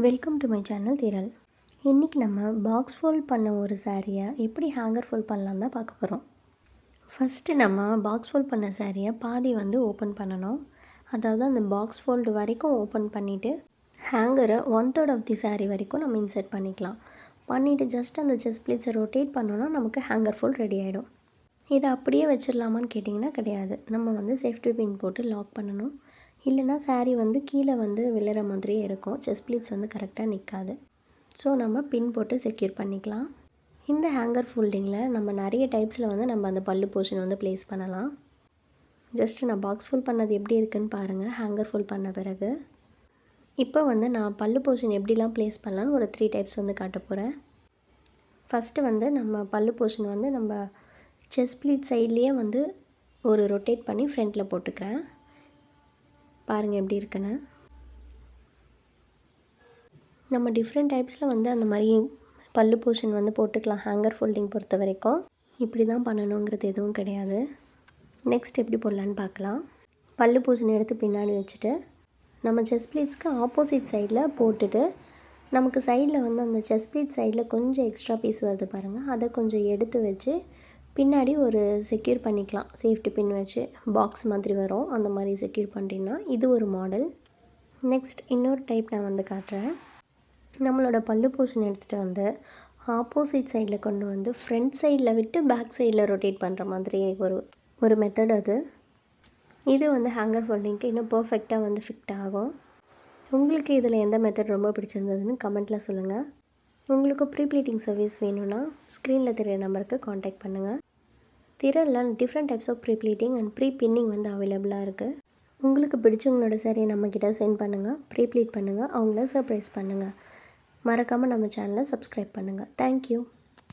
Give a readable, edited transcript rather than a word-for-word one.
Welcome to my channel திரள். இன்றைக்கி நம்ம பாக்ஸ் ஃபோல்ட் பண்ண ஒரு சாரியை எப்படி ஹேங்கர் ஃபோல்ட் பண்ணலாம் தான் பார்க்க போகிறோம். ஃபஸ்ட்டு நம்ம பாக்ஸ் ஃபோல்ட் பண்ண சாரியை பாதி ஓப்பன் பண்ணணும். அதாவது அந்த பாக்ஸ் ஃபோல்டு வரைக்கும் ஓப்பன் பண்ணிவிட்டு ஹேங்கரை 1/3 ஆஃப் தி சாரீ வரைக்கும் நம்ம இன்சர்ட் பண்ணிக்கலாம். பண்ணிவிட்டு ஜஸ்ட் அந்த செஸ்ட் ப்ளீட்ஸை ரொட்டேட் பண்ணோன்னா நமக்கு ஹேங்கர் ஃபோல்ட் ரெடி ஆகிடும். இதை அப்படியே வச்சிடலாமான்னு கேட்டிங்கன்னா கிடையாது. நம்ம சேஃப்டி பின் போட்டு லாக் பண்ணணும். இல்லைனா சாரீ கீழே விழுற மாதிரியே இருக்கும். செஸ்ட் ப்ளீட்ஸ் கரெக்டாக நிற்காது. ஸோ நம்ம பின் போட்டு செக்யூர் பண்ணிக்கலாம். இந்த ஹேங்கர் ஃபோல்டிங்கில் நம்ம நிறைய டைப்ஸில் நம்ம அந்த பல்லு போர்ஷன் ப்ளேஸ் பண்ணலாம். ஜஸ்ட்டு நான் பாக்ஸ் ஃபோல்ட் பண்ணது எப்படி இருக்குதுன்னு பாருங்கள். ஹேங்கர் ஃபோல்ட் பண்ண பிறகு இப்போ நான் பல்லு போர்ஷன் எப்படிலாம் ப்ளேஸ் பண்ணலான்னு ஒரு 3 டைப்ஸ் காட்ட போகிறேன். ஃபஸ்ட்டு நம்ம பல்லு போர்ஷன் நம்ம செஸ்ட் ப்ளீட் சைட்லேயே ஒரு ரொட்டேட் பண்ணி ஃப்ரண்ட்டில் போட்டுக்கிறேன். பாருங்கள் எப்படி இருக்குன்னு. நம்ம டிஃப்ரெண்ட் டைப்ஸில் அந்த மாதிரி பல்லு போர்ஷன் போட்டுக்கலாம். ஹேங்கர் ஃபோல்டிங் பொறுத்த வரைக்கும் இப்படி தான் பண்ணணுங்கிறது எதுவும் கிடையாது. நெக்ஸ்ட் எப்படி போடலான்னு பார்க்கலாம். பல்லு போர்ஷன் எடுத்து பின்னாடி வச்சுட்டு நம்ம செஸ்ட் ப்ளீட்ஸ்க்கு ஆப்போசிட் சைடில் போட்டுட்டு நமக்கு சைடில் அந்த செஸ்ட் ப்ளீட் சைடில் கொஞ்சம் எக்ஸ்ட்ரா பீஸ் வருது பாருங்கள். அதை கொஞ்சம் எடுத்து வச்சு பின்னாடி ஒரு செக்யூர் பண்ணிக்கலாம். சேஃப்டி பின் வச்சு பாக்ஸ் மாதிரி வரும். அந்த மாதிரி செக்யூர் பண்ணிட்டீங்கன்னா இது ஒரு மாடல். நெக்ஸ்ட் இன்னொரு டைப் நான் காட்டுறேன். நம்மளோட பல்லு போர்ஷன் எடுத்துகிட்டு ஆப்போசிட் சைடில் கொண்டு ஃப்ரண்ட் சைடில் விட்டு பேக் சைடில் ரொட்டேட் பண்ணுற மாதிரி ஒரு மெத்தட் அது. இது ஹேங்கர் ஃபோல்டிங்க்கு இன்னும் பர்ஃபெக்டாக ஃபிட் ஆகும். உங்களுக்கு இதில் எந்த மெத்தட் ரொம்ப பிடிச்சிருந்ததுன்னு கமெண்ட்டில் சொல்லுங்கள். உங்களுக்கு ப்ரீ ப்ளீட்டிங் சர்வீஸ் வேணும்னா ஸ்க்ரீனில் தெரிய நம்பருக்கு காண்டாக்ட் பண்ணுங்கள். திரளில் different types of pre pleating and pre pinning அவைலபிளாக இருக்குது. உங்களுக்கு பிடிச்சவங்களோட சாரியை நம்மக்கிட்ட சென்ட் பண்ணுங்கள். ப்ரீ ப்ளீட் பண்ணுங்கள். அவங்கள சர்ப்ரைஸ் பண்ணுங்கள். மறக்காமல் நம்ம சேனலை சப்ஸ்கிரைப் பண்ணுங்கள். தேங்க்யூ.